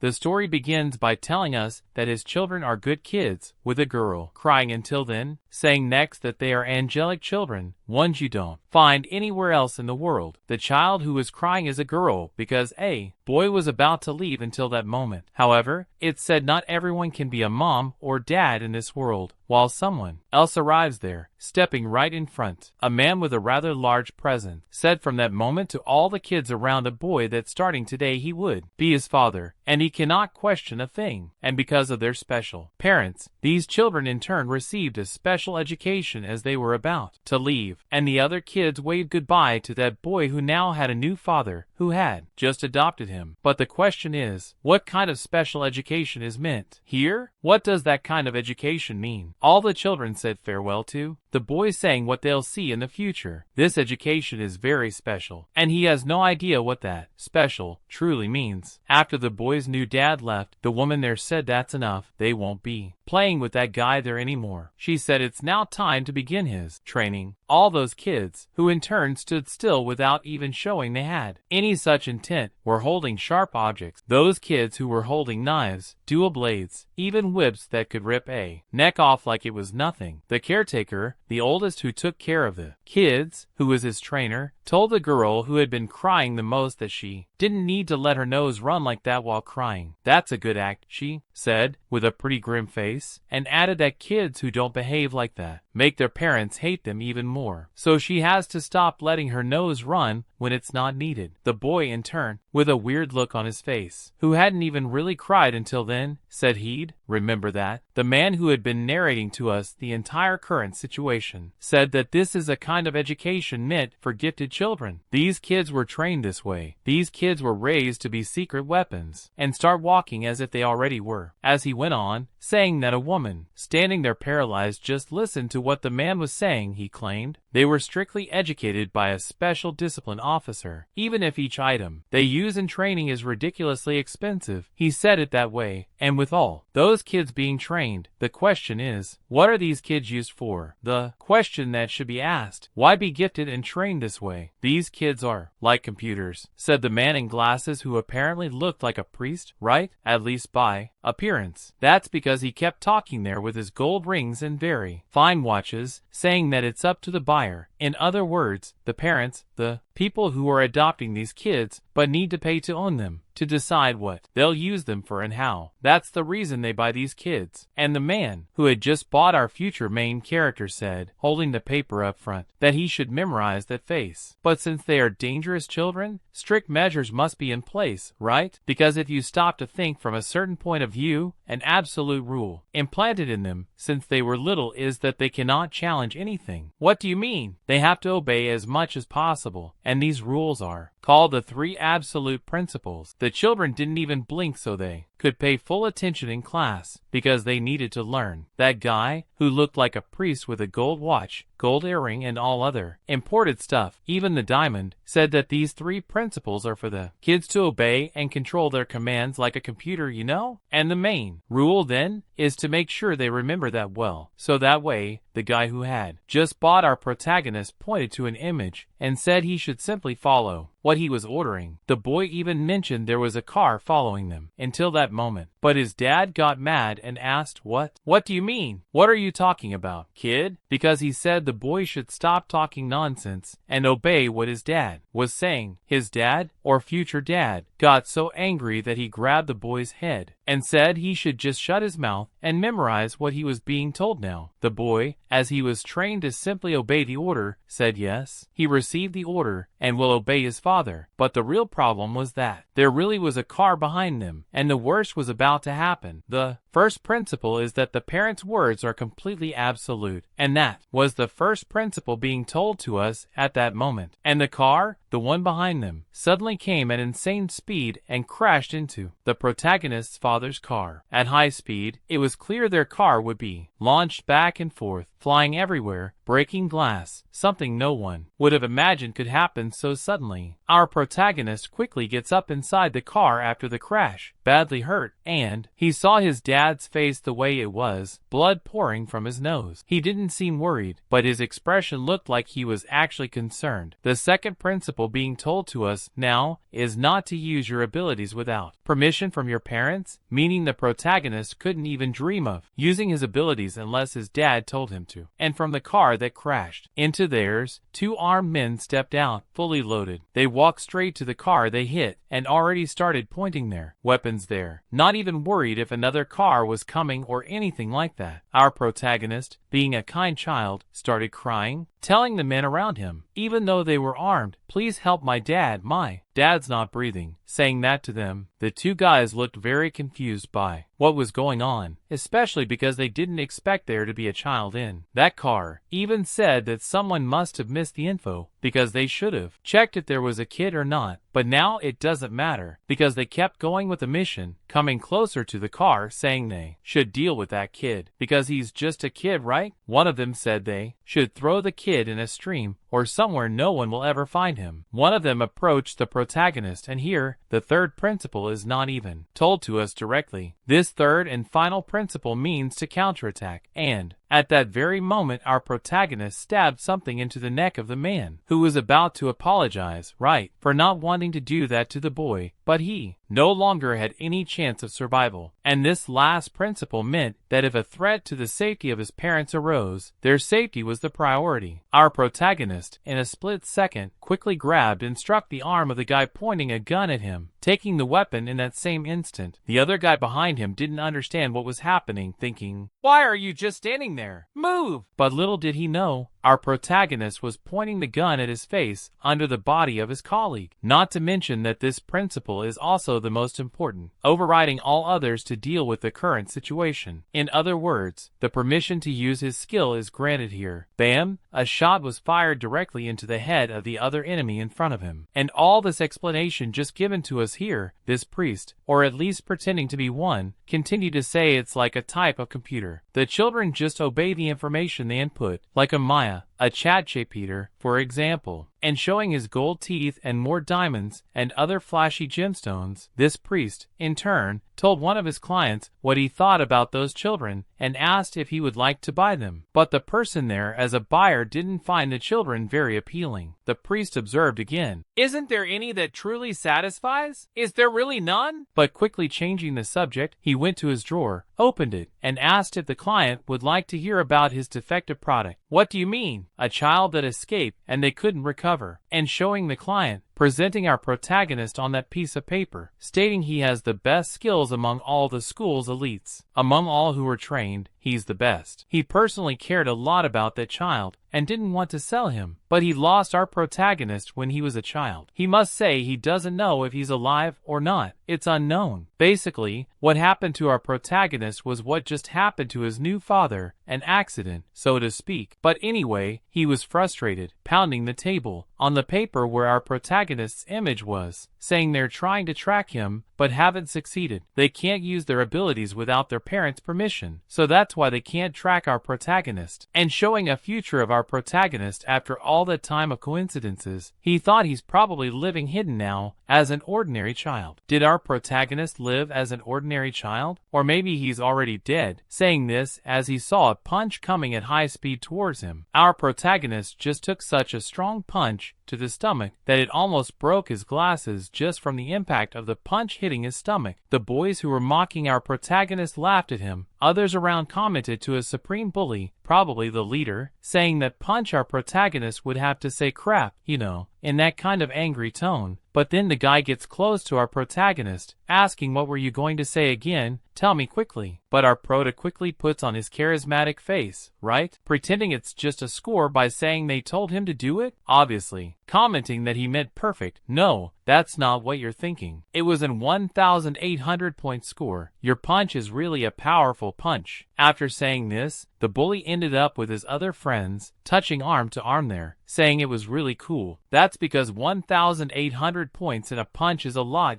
The story begins by telling us that his children are good kids, with a girl crying until then, saying next that they are angelic children, ones you don't find anywhere else in the world. The child who was crying is a girl because a boy was about to leave until that moment. However, it's said not everyone can be a mom or dad in this world, while someone else arrives there, stepping right in front. A man with a rather large present said from that moment to all the kids around a boy that starting today he would be his father, and he cannot question a thing. And because of their special parents, these children in turn received a special education as they were about to leave, and the other kids waved goodbye to that boy who now had a new father who had just adopted him. But the question is, what kind of special education is meant here? What does that kind of education mean? All the children said farewell to the boy, saying what they'll see in the future. This education is very special, and he has no idea what that special truly means. After the boy's new dad left, the woman there said that's enough. They won't be playing with that guy there anymore. She said it's now time to begin his training. All those kids, who in turn stood still without even showing they had any such intent, were holding sharp objects. Those kids who were holding knives, dual blades, even whips that could rip a neck off like it was nothing. The caretaker, the oldest who took care of the kids, who was his trainer, told the girl who had been crying the most that she didn't need to let her nose run like that while crying. That's a good act, she said, with a pretty grim face, and added that kids who don't behave like that make their parents hate them even more. So she has to stop letting her nose run when it's not needed. The boy in turn, with a weird look on his face, who hadn't even really cried until then, said he'd remember that. The man who had been narrating to us the entire current situation said that this is a kind of education meant for gifted children. These kids were trained this way. These kids were raised to be secret weapons and start walking as if they already were. As he went on, saying that a woman standing there paralyzed just listened to what the man was saying, he claimed they were strictly educated by a special discipline officer. Even if each item they use in training is ridiculously expensive, he said it that way, and with all those kids being trained, the question is, what are these kids used for? The question that should be asked, why be gifted and trained this way? These kids are like computers, said the man in glasses who apparently looked like a priest, right? At least by appearance. That's because he kept talking there with his gold rings and very fine watches, saying that it's up to the buyer. In other words, the parents, the people who are adopting these kids, but need to pay to own them, to decide what they'll use them for and how. That's the reason they buy these kids. And the man who had just bought our future main character said, holding the paper up front, that he should memorize that face. But since they are dangerous children, strict measures must be in place, right? Because if you stop to think from a certain point of view, an absolute rule implanted in them since they were little is that they cannot challenge anything. What do you mean? They have to obey as much as possible, and these rules are called the 3 absolute principles. The children didn't even blink so they could pay full attention in class, because they needed to learn. That guy, who looked like a priest with a gold watch, gold earring and all other imported stuff, even the diamond, said that these 3 principles are for the kids to obey and control their commands like a computer, you know? And the main rule then is to make sure they remember that well. So that way, the guy who had just bought our protagonist pointed to an image and said he should simply follow what he was ordering. The boy even mentioned there was a car following them until that moment. But his dad got mad and asked, What do you mean? What are you talking about, kid? Because he said the boy should stop talking nonsense and obey what his dad was saying. His dad, or future dad, got so angry that he grabbed the boy's head and said he should just shut his mouth and memorize what he was being told now. The boy, as he was trained to simply obey the order, said yes. He received the order and will obey his father. But the real problem was that there really was a car behind them, and the worst was about to happen. The first principle is that the parents' words are completely absolute, and that was the first principle being told to us at that moment. And the car, the one behind them, suddenly came at insane speed and crashed into the protagonist's father's car. At high speed, it was clear their car would be launched back and forth flying everywhere, breaking glass, something no one would have imagined could happen so suddenly. Our protagonist quickly gets up inside the car after the crash, badly hurt, and he saw his dad's face the way it was, blood pouring from his nose. He didn't seem worried, but his expression looked like he was actually concerned. The second principle being told to us now is not to use your abilities without permission from your parents, meaning the protagonist couldn't even dream of using his abilities unless his dad told him to. And from the car that crashed into theirs, two armed men stepped out, fully loaded. They walked straight to the car they hit and already started pointing their weapons there, not even worried if another car was coming or anything like that. Our protagonist, being a kind child, started crying, telling the men around him, even though they were armed, "Please help my dad's not breathing." Saying that to them, the two guys looked very confused by what was going on, especially because they didn't expect there to be a child in that car. Even said that someone must have missed the info, because they should have checked if there was a kid or not. But now it doesn't matter, because they kept going with the mission, coming closer to the car, saying they should deal with that kid, because he's just a kid, right? One of them said they should throw the kid in a stream, or somewhere no one will ever find him. One of them approached the protagonist, and here, the third principle is not even told to us directly. This third and final principle means to counterattack, and at that very moment our protagonist stabbed something into the neck of the man, who was about to apologize, right, for not wanting to do that to the boy, but he no longer had any chance of survival. And this last principle meant that if a threat to the safety of his parents arose, their safety was the priority. Our protagonist, in a split second, quickly grabbed and struck the arm of the guy pointing a gun at him, taking the weapon in that same instant. The other guy behind him didn't understand what was happening, thinking, "Why are you just standing there? Move!" But little did he know, our protagonist was pointing the gun at his face under the body of his colleague. Not to mention that this principle is also the most important, overriding all others to deal with the current situation. In other words, the permission to use his skill is granted here. Bam! A shot was fired directly into the head of the other enemy in front of him. And all this explanation just given to us here, this priest, or at least pretending to be one, continued to say it's like a type of computer. The children just obey the information they input, like a Maya, a chat GPT, for example, and showing his gold teeth and more diamonds and other flashy gemstones. This priest, in turn, told one of his clients what he thought about those children and asked if he would like to buy them. But the person there as a buyer didn't find the children very appealing. The priest observed again, "Isn't there any that truly satisfies? Is there really none?" But quickly changing the subject, he went to his drawer, opened it, and asked if the client would like to hear about his defective product. "What do you mean?" "A child that escaped and they couldn't recover." And showing the client, presenting our protagonist on that piece of paper, stating he has the best skills among all the school's elites. Among all who were trained, he's the best. He personally cared a lot about that child and didn't want to sell him, but he lost our protagonist when he was a child. He must say he doesn't know if he's alive or not. It's unknown. Basically, what happened to our protagonist was what just happened to his new father, an accident, so to speak. But anyway, he was frustrated, pounding the table on the paper where our protagonist's image was, saying they're trying to track him, but haven't succeeded. They can't use their abilities without their parents' permission, so that's why they can't track our protagonist. And showing a future of our protagonist after all that time of coincidences, he thought he's probably living hidden now as an ordinary child. Did our protagonist live as an ordinary child? Or maybe he's already dead, saying this as he saw a punch coming at high speed towards him. Our protagonist just took such a strong punch to the stomach that it almost broke his glasses just from the impact of the punch hitting his stomach. The boys who were mocking our protagonist laughed at him. Others around commented to a supreme bully, probably the leader, saying that punch our protagonist would have to say crap, in that kind of angry tone. But then the guy gets close to our protagonist, asking what were you going to say again, tell me quickly. But our prota quickly puts on his charismatic face, right? Pretending it's just a score by saying they told him to do it? Obviously. Commenting that he meant perfect. No, that's not what you're thinking. It was an 1,800 point score. Your punch is really a powerful punch. After saying this, the bully ended up with his other friends, touching arm to arm there, saying it was really cool. That's because 1,800 points in a punch is a lot,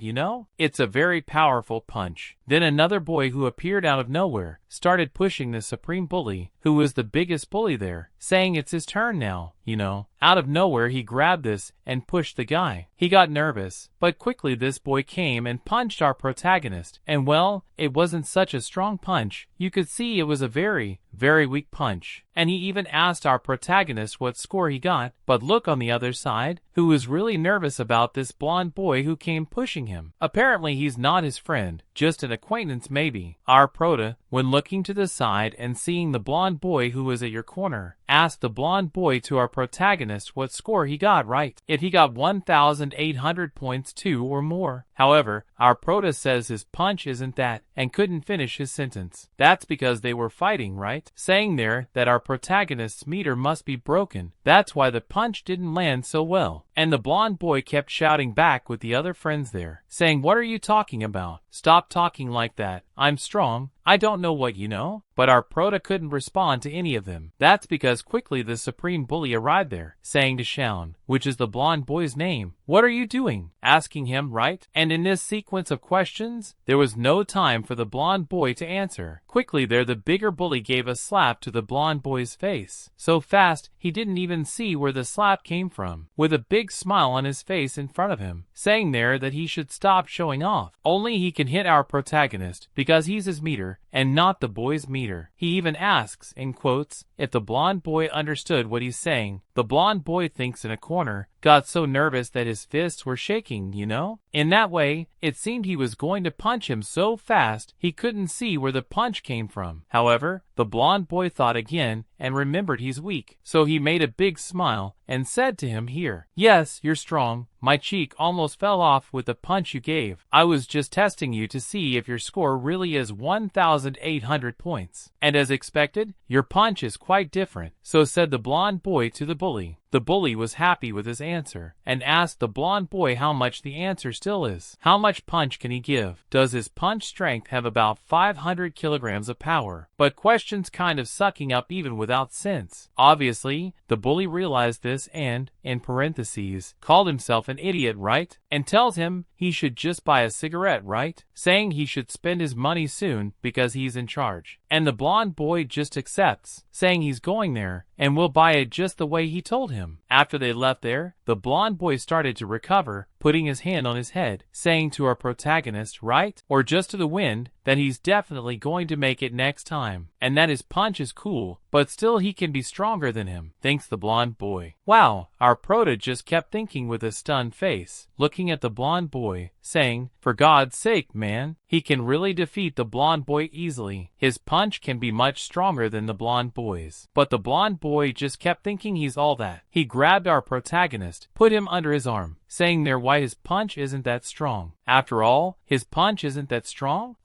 It's a very powerful punch. Then another boy who appeared out of nowhere started pushing the supreme bully, who was the biggest bully there, saying it's his turn now, you know. Out of nowhere he grabbed this and pushed the guy. He got nervous, but quickly this boy came and punched our protagonist, and well, it wasn't such a strong punch. You could see it was a very, very weak punch. And he even asked our protagonist what score he got, but look on the other side, who was really nervous about this blonde boy who came pushing him. Apparently he's not his friend, just an acquaintance maybe. Our prota, when looking to the side and seeing the blonde boy who was at your corner, asked the blonde boy to our protagonist what score he got right. If he got 1,800 points too or more. However, our prota says his punch isn't that, and couldn't finish his sentence. That's because they were fighting, right? Saying there that our protagonist's meter must be broken. That's why the punch didn't land so well. And the blonde boy kept shouting back with the other friends there, saying, "What are you talking about? Stop talking like that. I'm strong. I don't know what you know." But our prota couldn't respond to any of them. That's because quickly the supreme bully arrived there, saying to Shaun, which is the blonde boy's name, "What are you doing?" Asking him, right? And in this sequence of questions, there was no time for the blonde boy to answer. Quickly there the bigger bully gave a slap to the blonde boy's face. So fast, he didn't even see where the slap came from. With a big smile on his face in front of him, saying there that he should stop showing off. Only he can hit our protagonist, because he's his meter, and not the boy's meter. He even asks, in quotes, if the blonde boy understood what he's saying. The blonde boy thinks in a corner, got so nervous that his fists were shaking, you know? In that way, it seemed he was going to punch him so fast he couldn't see where the punch came from. However, the blonde boy thought again and remembered he's weak. So he made a big smile and said to him here, "Yes, you're strong. My cheek almost fell off with the punch you gave. I was just testing you to see if your score really is 1,800 points. And as expected, your punch is quite different." So said the blonde boy to the bully. The bully was happy with his answer and asked the blonde boy how much the answer still is. How much punch can he give? Does his punch strength have about 500 kilograms of power? But questions kind of sucking up even without sense. Obviously, the bully realized this and, in parentheses, called himself an idiot, right? And tells him he should just buy a cigarette, right? Saying he should spend his money soon because he's in charge. And the blonde boy just accepts, saying he's going there and will buy it just the way he told him. After they left there, the blonde boy started to recover, putting his hand on his head, saying to our protagonist, right, or just to the wind, that he's definitely going to make it next time, and that his punch is cool, but still he can be stronger than him, thinks the blonde boy. Wow, our prota just kept thinking with a stunned face, looking at the blonde boy, saying, for God's sake, man, he can really defeat the blonde boy easily. His punch can be much stronger than the blonde boy's. But the blonde boy just kept thinking he's all that. He grabbed our protagonist, put him under his arm, saying there why his punch isn't that strong. After all, his punch isn't that strong?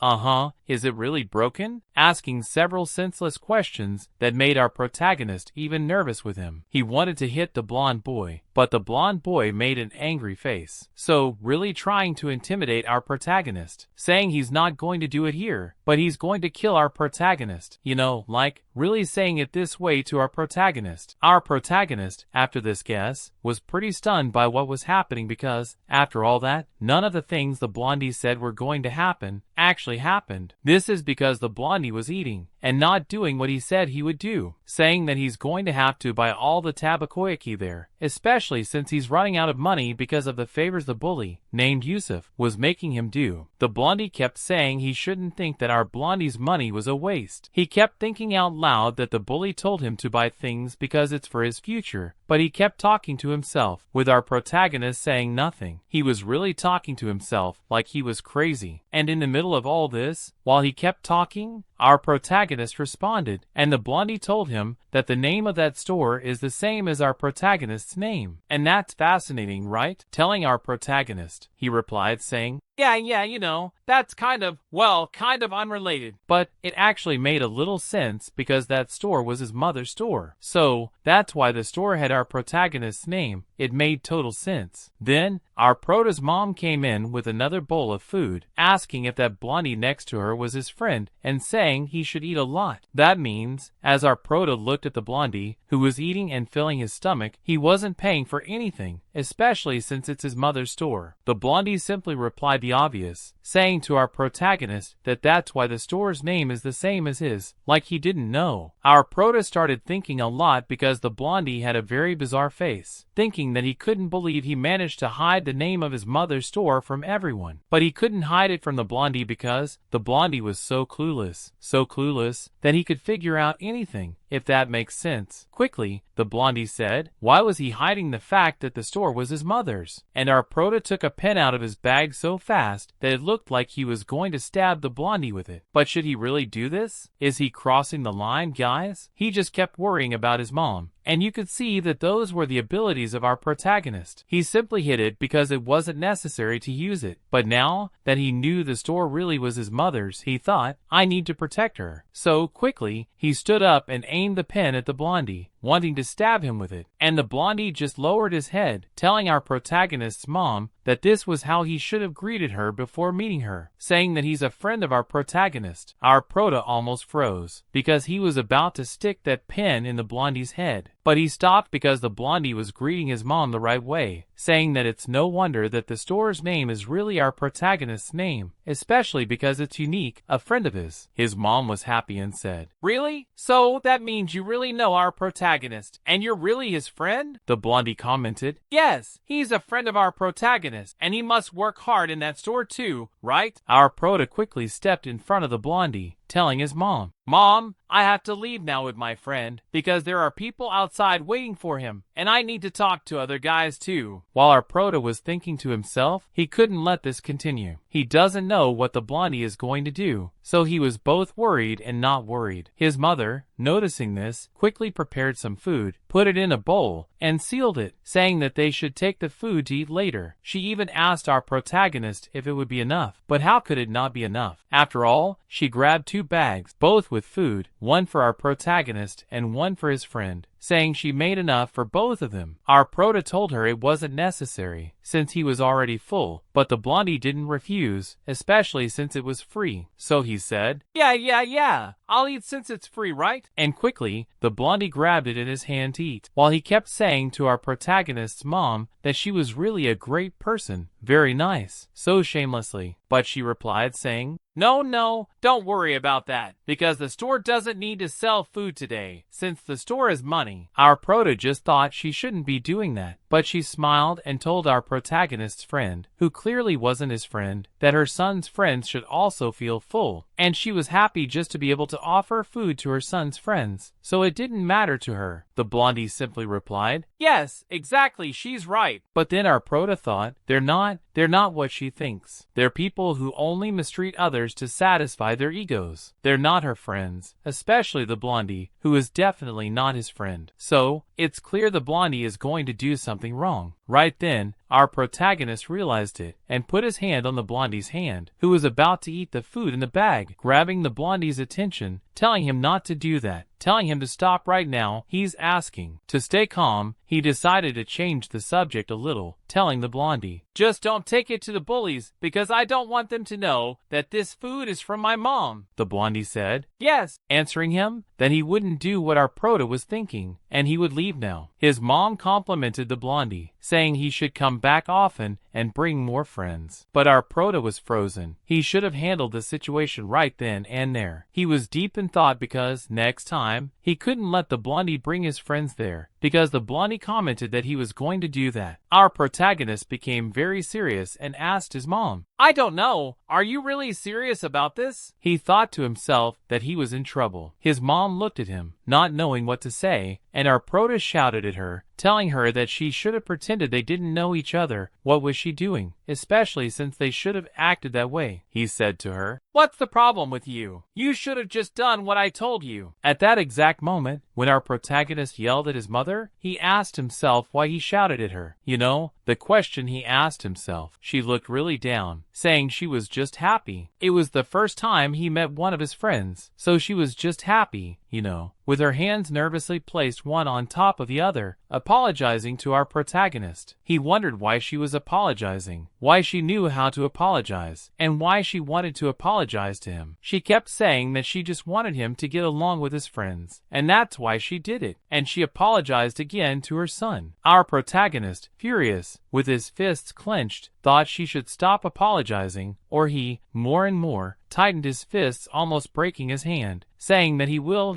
Is it really broken? Asking several senseless questions that made our protagonist even nervous with him. He wanted to hit the blonde boy, but the blonde boy made an angry face. So, really trying to intimidate our protagonist, saying he's not going to do it here, but he's going to kill our protagonist. You know, like, really saying it this way to our protagonist. Our protagonist, after this guess, was pretty stunned by what was happening because, after all that, none of the things the blondie said were going to happen actually happened. This is because the blondie was eating and not doing what he said he would do, saying that he's going to have to buy all the tabakoyaki there, especially since he's running out of money because of the favors the bully, named Yusuf, was making him do. The blondie kept saying he shouldn't think that our blondie's money was a waste. He kept thinking out loud that the bully told him to buy things because it's for his future, but he kept talking to himself, with our protagonist saying nothing. He was really talking to himself like he was crazy. And in the middle of all this, while he kept talking, our protagonist responded, and the blondie told him that the name of that store is the same as our protagonist's name. And that's fascinating, right? Telling our protagonist, he replied, saying, Yeah, you know, that's kind of unrelated. But it actually made a little sense because that store was his mother's store. So, that's why the store had our protagonist's name. It made total sense. Then, our prota's mom came in with another bowl of food, asking if that blondie next to her was his friend, and saying he should eat a lot. That means, as our prota looked at the blondie, who was eating and filling his stomach, he wasn't paying for anything, especially since it's his mother's store. The blondie simply replied the obvious, saying to our protagonist that that's why the store's name is the same as his, like he didn't know. Our prota started thinking a lot because the blondie had a very bizarre face, thinking that he couldn't believe he managed to hide the name of his mother's store from everyone. But he couldn't hide it from the blondie because the blondie was so clueless that he could figure out anything, if that makes sense. Quickly, the blondie said, why was he hiding the fact that the store was his mother's? And our prota took a pen out of his bag so fast that it looked like he was going to stab the blondie with it. But should he really do this? Is he crossing the line, guys? He just kept worrying about his mom. And you could see that those were the abilities of our protagonist. He simply hid it because it wasn't necessary to use it. But now that he knew the store really was his mother's, he thought, I need to protect her. So quickly, he stood up and aimed the pen at the blondie, wanting to stab him with it. And the blondie just lowered his head, telling our protagonist's mom that this was how he should have greeted her before meeting her, saying that he's a friend of our protagonist. Our prota almost froze, because he was about to stick that pen in the blondie's head. But he stopped because the blondie was greeting his mom the right way, saying that it's no wonder that the store's name is really our protagonist's name, especially because it's unique, a friend of his. His mom was happy and said, really? So that means you really know our protagonist, and you're really his friend? The blondie commented, yes, he's a friend of our protagonist, and he must work hard in that store too, right? Our prota quickly stepped in front of the blondie, telling his mom, Mom, I have to leave now with my friend, because there are people outside waiting for him, and I need to talk to other guys too. While our prota was thinking to himself, he couldn't let this continue. He doesn't know what the blondie is going to do, so he was both worried and not worried. His mother, noticing this, quickly prepared some food, put it in a bowl, and sealed it, saying that they should take the food to eat later. She even asked our protagonist if it would be enough, but how could it not be enough? After all, she grabbed 2 bags, both with food, one for our protagonist and one for his friend, saying she made enough for both of them. Our prota told her it wasn't necessary, since he was already full, but the blondie didn't refuse, especially since it was free. So he said, yeah, I'll eat since it's free, right? And quickly, the blondie grabbed it in his hand to eat, while he kept saying to our protagonist's mom that she was really a great person, very nice, so shamelessly. But she replied saying, no, don't worry about that, because the store doesn't need to sell food today, since the store is money. Our prota just thought she shouldn't be doing that, but she smiled and told our protagonist's friend, who clearly wasn't his friend, that her son's friends should also feel full, and she was happy just to be able to offer food to her son's friends, so it didn't matter to her. The blondie simply replied, yes, exactly, she's right. But then our prota thought, they're not what she thinks. They're people who only mistreat others to satisfy their egos. They're not her friends, especially the blondie, who is definitely not his friend. So, it's clear the blondie is going to do something wrong. Right then, our protagonist realized it, and put his hand on the blondie's hand, who was about to eat the food in the bag, grabbing the blondie's attention, telling him not to do that, telling him to stop right now. He's asking. To stay calm, he decided to change the subject a little, telling the blondie, just don't take it to the bullies, because I don't want them to know that this food is from my mom. The blondie said, yes, answering him that he wouldn't do what our prota was thinking, and he would leave now. His mom complimented the blondie, saying he should come back often and bring more friends. But our prota was frozen. He should have handled the situation right then and there. He was deep in thought because, next time, he couldn't let the blondie bring his friends there, because the blondie commented that he was going to do that. Our protagonist became very serious and asked his mom, I don't know, are you really serious about this? He thought to himself that he was in trouble. His mom looked at him, not knowing what to say, and our prota shouted at her, telling her that she should have pretended they didn't know each other. What was she doing? Especially since they should have acted that way. He said to her, what's the problem with you? You should have just done what I told you. At that exact moment, when our protagonist yelled at his mother, he asked himself why he shouted at her. You know, the question he asked himself. She looked really down, saying she was just happy. It was the first time he met one of his friends, so she was just happy, you know. With her hands nervously placed one on top of the other, apologizing to our protagonist. He wondered why she was apologizing, why she knew how to apologize, and why she wanted to apologize to him. She kept saying that she just wanted him to get along with his friends, and that's why she did it. And she apologized again to her son. Our protagonist, furious, with his fists clenched, thought she should stop apologizing, or he, more and more, tightened his fists, almost breaking his hand, saying that he will.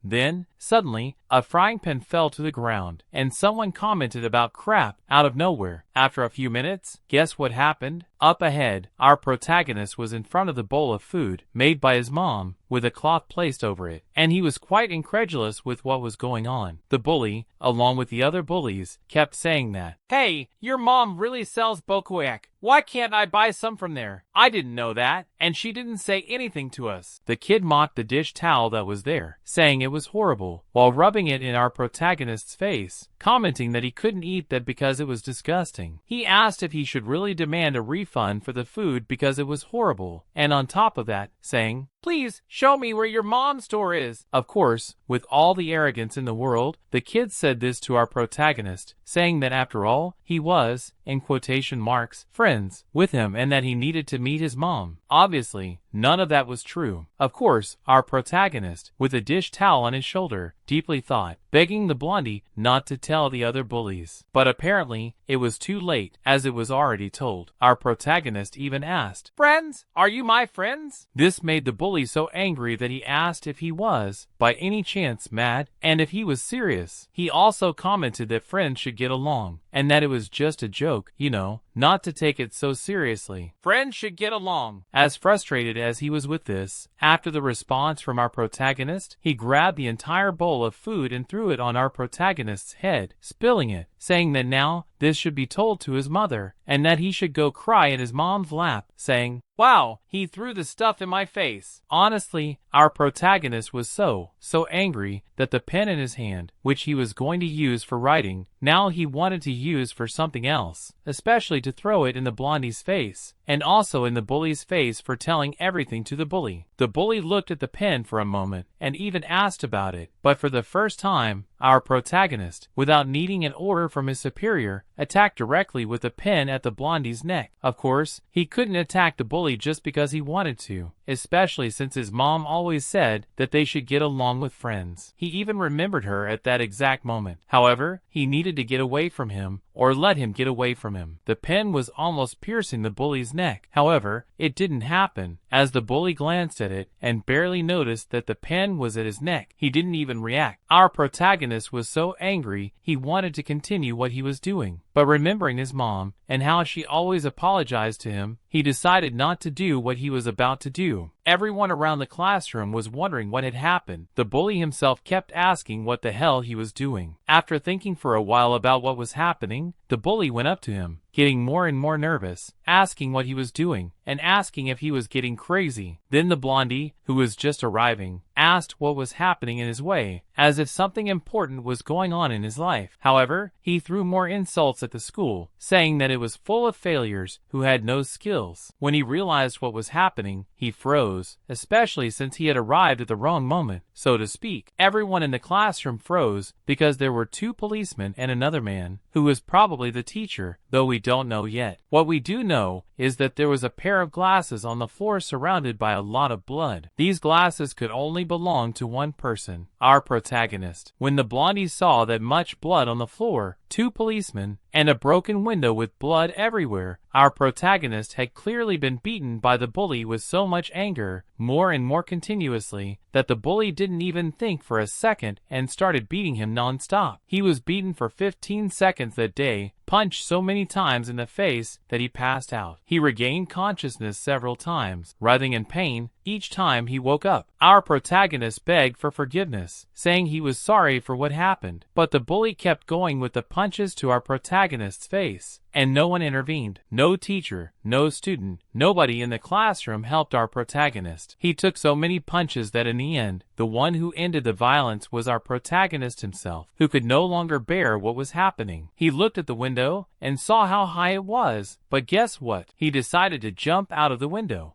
Then, suddenly, a frying pan fell to the ground, and someone commented about crap out of nowhere. After a few minutes, guess what happened? Up ahead, our protagonist was in front of the bowl of food, made by his mom, with a cloth placed over it, and he was quite incredulous with what was going on. The bully, along with the other bullies, kept saying that, "Hey, your mom really sells bokuak. Why can't I buy some from there? I didn't know that, and she didn't say anything to us." The kid mocked the dish towel that was there, saying it was horrible, while rubbing it in our protagonist's face, commenting that he couldn't eat that because it was disgusting. He asked if he should really demand a refund for the food because it was horrible, and on top of that, saying, "Please, show me where your mom's store is." Of course, with all the arrogance in the world, the kid said this to our protagonist, saying that after all, he was, in quotation marks, friends with him and that he needed to meet his mom. Obviously, none of that was true. Of course, our protagonist, with a dish towel on his shoulder, deeply thought, begging the blondie not to tell the other bullies. But apparently, it was too late, as it was already told. Our protagonist even asked, "Friends? Are you my friends?" This made the bully so angry that he asked if he was, by any chance, mad, and if he was serious. He also commented that friends should get along, and that it was just a joke, you know, not to take it so seriously. Friends should get along. As frustrated as he was with this, after the response from our protagonist, he grabbed the entire bowl of food and threw it on our protagonist's head, spilling it, saying that now this should be told to his mother, and that he should go cry in his mom's lap, saying, "Wow, he threw the stuff in my face." Honestly, our protagonist was so angry that the pen in his hand, which he was going to use for writing, now he wanted to use for something else, especially to throw it in the blondie's face, and also in the bully's face for telling everything to the bully. The bully looked at the pen for a moment, and even asked about it, but for the first time, our protagonist, without needing an order from his superior, attacked directly with the pen at the blondie's neck. Of course, he couldn't attack the bully just because he wanted to, especially since his mom always said that they should get along with friends. He even remembered her at that exact moment. However, he needed to get away from him, or let him get away from him. The pen was almost piercing the bully's neck. However, it didn't happen, as the bully glanced at it and barely noticed that the pen was at his neck. He didn't even react. Our protagonist was so angry he wanted to continue what he was doing, but remembering his mom and how she always apologized to him, he decided not to do what he was about to do. Everyone around the classroom was wondering what had happened. The bully himself kept asking what the hell he was doing. After thinking for a while about what was happening, the bully went up to him, getting more and more nervous, asking what he was doing, and asking if he was getting crazy. Then the blondie, who was just arriving, asked what was happening in his way, as if something important was going on in his life. However, he threw more insults at the school, saying that it was full of failures who had no skills. When he realized what was happening, he froze, especially since he had arrived at the wrong moment, so to speak. Everyone in the classroom froze because there were two policemen and another man, who was probably the teacher, though we don't know yet. What we do know is that there was a pair of glasses on the floor surrounded by a lot of blood. These glasses could only belong to one person, our protagonist. When the blondie saw that much blood on the floor, two policemen, and a broken window with blood everywhere, our protagonist had clearly been beaten by the bully with so much anger, more and more continuously, that the bully didn't even think for a second and started beating him non-stop. He was beaten for 15 seconds that day, punched so many times in the face that he passed out. He regained consciousness several times, writhing in pain, Each time he woke up, our protagonist begged for forgiveness, saying he was sorry for what happened. But the bully kept going with the punches to our protagonist's face, and no one intervened. No teacher, no student, nobody in the classroom helped our protagonist. He took so many punches that in the end, the one who ended the violence was our protagonist himself, who could no longer bear what was happening. He looked at the window and saw how high it was, but guess what? He decided to jump out of the window.